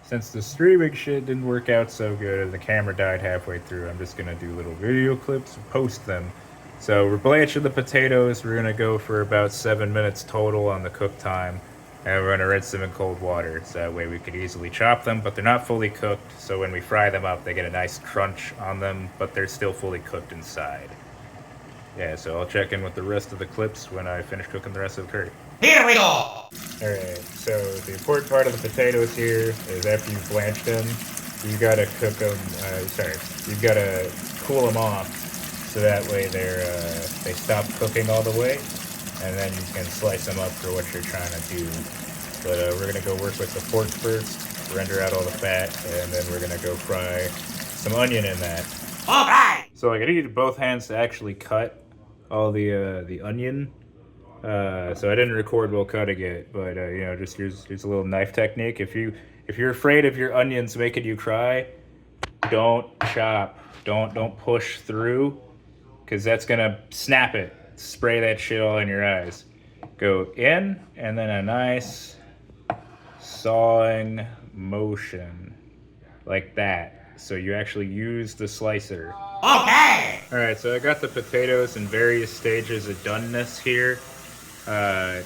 since the streaming shit didn't work out so good and the camera died halfway through, I'm just gonna do little video clips and post them. So we're blanching the potatoes. We're gonna go for about 7 minutes total on the cook time. And we're gonna rinse them in cold water, so that way we could easily chop them, but they're not fully cooked, so when we fry them up, they get a nice crunch on them, but they're still fully cooked inside. Yeah, so I'll check in with the rest of the clips when I finish cooking the rest of the curry. Here we go! Alright, so the important part of the potatoes here is after you've blanched them, you gotta cook them, you've gotta cool them off, so that way they stop cooking all the way, and then you can slice them up for what you're trying to do. But we're gonna go work with the pork first, render out all the fat, and then we're gonna go fry some onion in that. Alright! So like, I need both hands to actually cut all the onion. So I didn't record while cutting it, but you know, just here's a little knife technique. If you're afraid of your onions making you cry, don't chop, don't push through, because that's gonna snap it, spray that shit all in your eyes. Go in, and then a nice sawing motion, like that. So you actually use the slicer. Okay! Alright, so I got the potatoes in various stages of doneness here.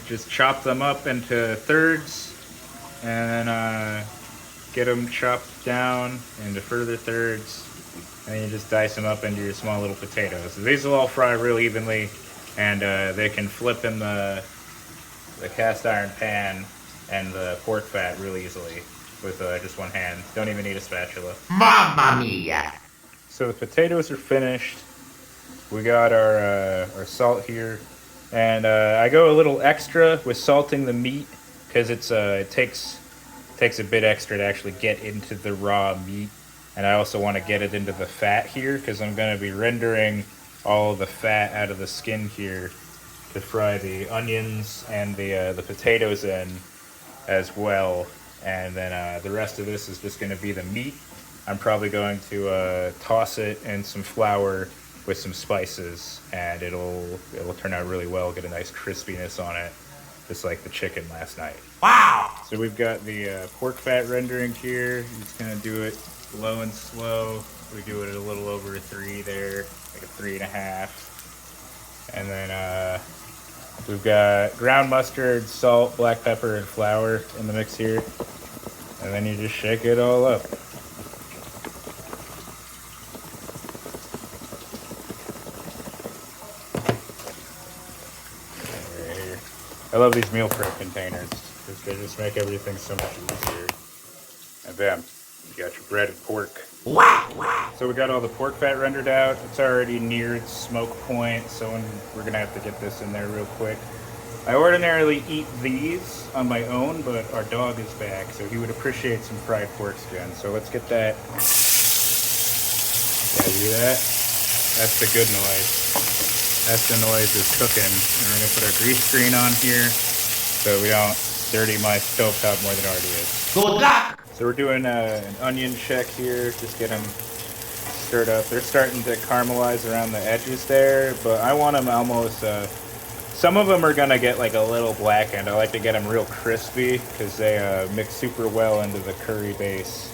Just chop them up into thirds, and then get them chopped down into further thirds, and then you just dice them up into your small little potatoes. So these will all fry real evenly, and they can flip in the cast iron pan and the pork fat real easily with just one hand. Don't even need a spatula. Mamma mia! So the potatoes are finished. We got our salt here, and I go a little extra with salting the meat because it takes a bit extra to actually get into the raw meat, and I also want to get it into the fat here because I'm going to be rendering all the fat out of the skin here to fry the onions and the potatoes in as well, and then the rest of this is just going to be the meat. I'm probably going to toss it in some flour with some spices, and it'll turn out really well. Get a nice crispiness on it, just like the chicken last night. Wow! So we've got the pork fat rendering here. Just gonna do it low and slow. We do it at a little over a 3 there, like a 3.5. And then we've got ground mustard, salt, black pepper, and flour in the mix here. And then you just shake it all up. I love these meal prep containers because they just make everything so much easier. And bam, you got your breaded pork. Wow, wow! So we got all the pork fat rendered out. It's already near its smoke point, so we're gonna have to get this in there real quick. I ordinarily eat these on my own, but our dog is back, so he would appreciate some fried pork skin. So let's get that. Yeah, you hear that? That's the good noise. That's the noise is cooking. And we're gonna put our grease screen on here so we don't dirty my stovetop more than it already is. Good luck! So we're doing an onion check here, just get them stirred up. They're starting to caramelize around the edges there, but I want them almost, some of them are gonna get like a little blackened. I like to get them real crispy because they mix super well into the curry base.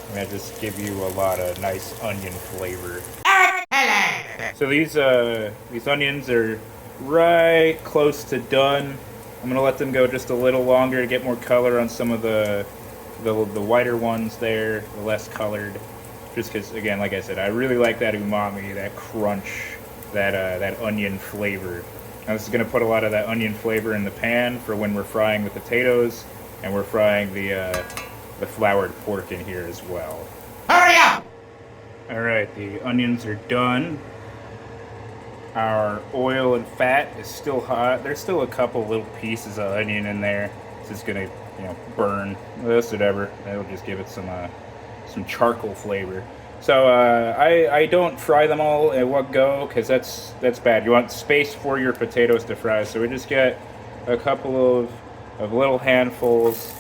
And they just give you a lot of nice onion flavor. So these onions are right close to done. I'm gonna let them go just a little longer to get more color on some of the whiter ones there, the less colored. Just because, again, like I said, I really like that umami, that crunch, that onion flavor. Now this is gonna put a lot of that onion flavor in the pan for when we're frying the potatoes and we're frying the floured pork in here as well. Hurry up! Alright, the onions are done. Our oil and fat is still hot. There's still a couple little pieces of onion in there. It's just gonna, burn. That's whatever. That'll just give it some charcoal flavor. So I don't fry them all at one go because that's bad. You want space for your potatoes to fry. So we just get a couple of little handfuls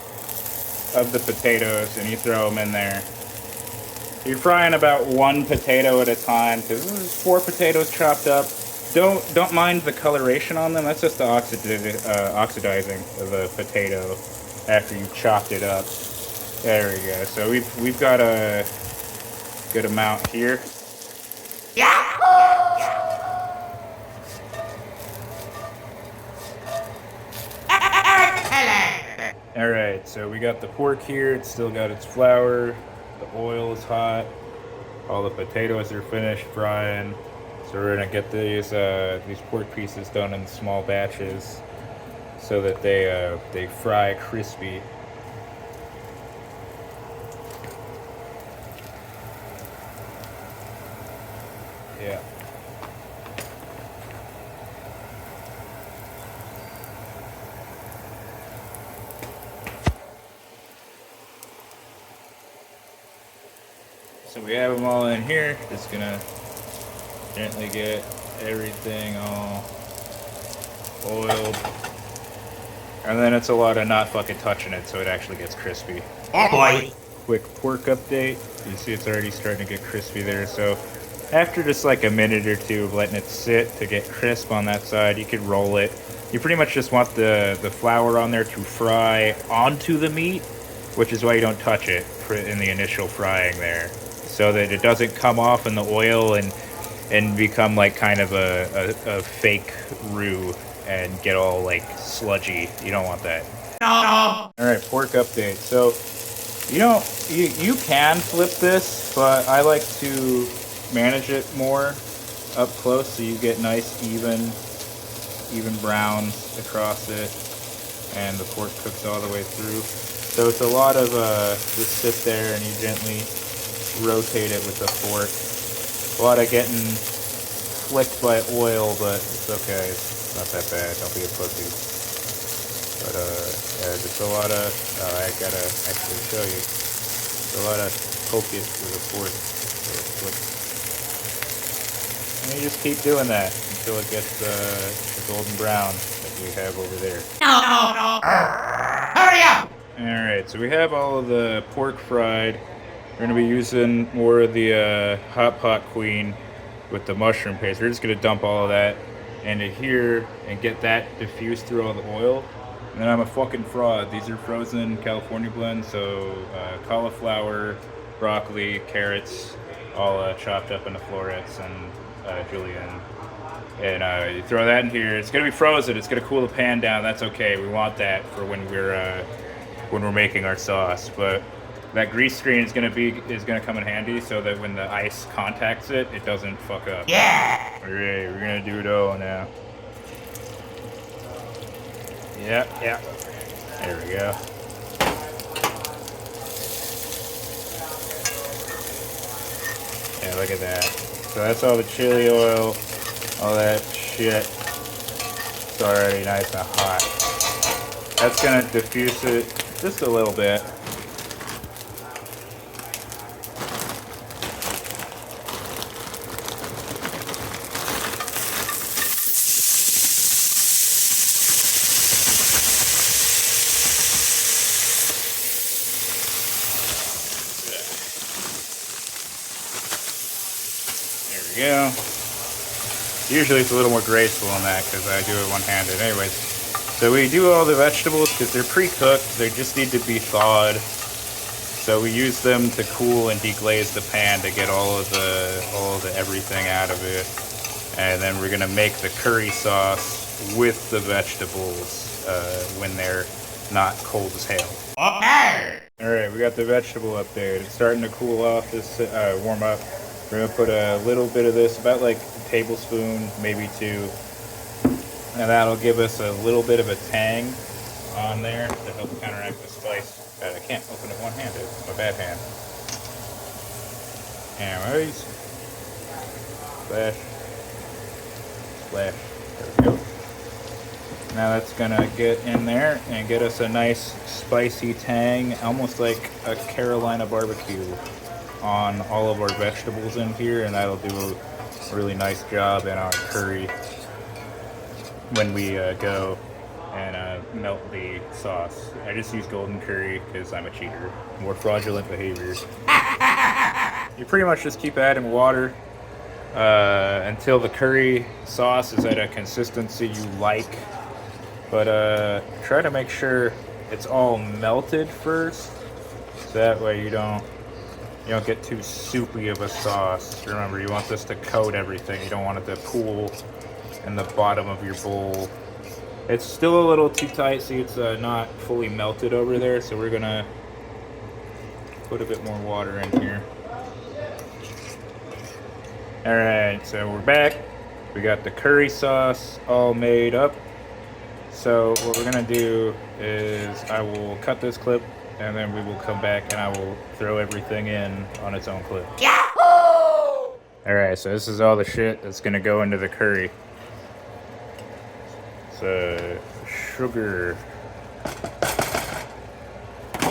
of the potatoes and you throw them in there. You're frying about one potato at a time because there's 4 potatoes chopped up. Don't mind the coloration on them. That's just the oxidizing of the potato after you've chopped it up. There we go. So we've got a good amount here. All right, so we got the pork here. It's still got its flour. The oil is hot. All the potatoes are finished frying. So we're gonna get these pork pieces done in small batches, so that they fry crispy. Yeah. So we have them all in here. Just gonna gently get everything all oiled. And then it's a lot of not fucking touching it so it actually gets crispy. Oh boy. Quick pork update. You see it's already starting to get crispy there. So after just like a minute or two of letting it sit to get crisp on that side, you could roll it. You pretty much just want the flour on there to fry onto the meat, which is why you don't touch it in the initial frying there, so that it doesn't come off in the oil and become like kind of a fake roux and get all like sludgy. You don't want that. No. All right, pork update. So you can flip this, but I like to manage it more up close so you get nice even browns across it, and the pork cooks all the way through. So it's a lot of just sit there and you gently rotate it with the fork. A lot of getting flicked by oil, but it's okay. It's not that bad. Don't be a pussy. But yeah, just a lot of. I gotta actually show you. A lot of poke it with a fork. And you just keep doing that until it gets the golden brown that we have over there. No. Hurry up. Alright, so we have all of the pork fried. We're going to be using more of the hot pot queen with the mushroom paste. We're just going to dump all of that into here and get that diffused through all the oil. And then I'm a fucking fraud. These are frozen California blends, so cauliflower, broccoli, carrots, all chopped up into florets and julienne. And you throw that in here. It's going to be frozen. It's going to cool the pan down. That's okay. We want that for when we're making our sauce. But that grease screen is gonna come in handy so that when the ice contacts it, it doesn't fuck up. Yeah. Alright, we're gonna do it all now. Yep. There we go. Yeah, look at that. So that's all the chili oil, all that shit. It's already nice and hot. That's gonna diffuse it just a little bit. There we go. Usually it's a little more graceful than that because I do it one-handed. Anyways, so we do all the vegetables because they're pre-cooked. They just need to be thawed. So we use them to cool and deglaze the pan to get all of the everything out of it. And then we're gonna make the curry sauce with the vegetables when they're not cold as hell. Okay. All right, we got the vegetable up there. It's starting to cool off. This warm up. We're gonna put a little bit of this, about like a tablespoon, maybe two, and that'll give us a little bit of a tang on there to help counteract the spice. God, I can't open it one-handed. It's my bad hand. Anyways, splash, splash. There we go. Now that's gonna get in there and get us a nice spicy tang, almost like a Carolina barbecue on all of our vegetables in here, and that'll do a really nice job in our curry when we go and melt the sauce. I just use golden curry because I'm a cheater. More fraudulent behavior. You pretty much just keep adding water until the curry sauce is at a consistency you like. But try to make sure it's all melted first So that way you don't get too soupy of a sauce. Remember, you want this to coat everything. You don't want it to pool in the bottom of your bowl. It's still a little too tight, see it's not fully melted over there, so we're gonna put a bit more water in here. Alright, so we're back. We got the curry sauce all made up. So what we're gonna do is I will cut this clip and then we will come back and I will throw everything in on its own clip. Yahoo! Alright, so this is all the shit that's gonna go into the curry. So, sugar,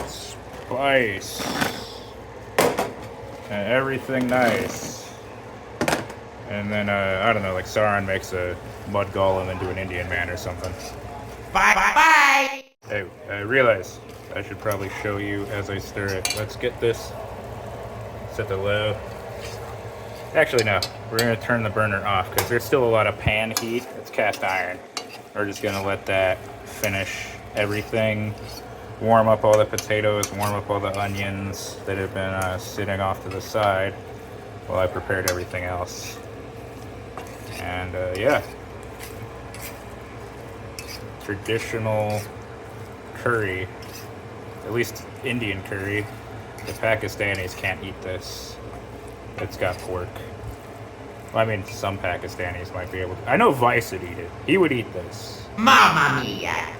spice, and everything nice. And then, I don't know, like Sauron makes a mud golem into an Indian man or something. Bye bye bye! Hey, I realize I should probably show you as I stir it. Let's get this set to low. Actually, no. We're going to turn the burner off because there's still a lot of pan heat. It's cast iron. We're just going to let that finish everything. Warm up all the potatoes, warm up all the onions that have been sitting off to the side while I prepared everything else. And yeah. Traditional curry, at least Indian curry. The Pakistanis can't eat this. It's got pork. Well, I mean, some Pakistanis might be able to. I know Vice would eat it. He would eat this. Mamma mia!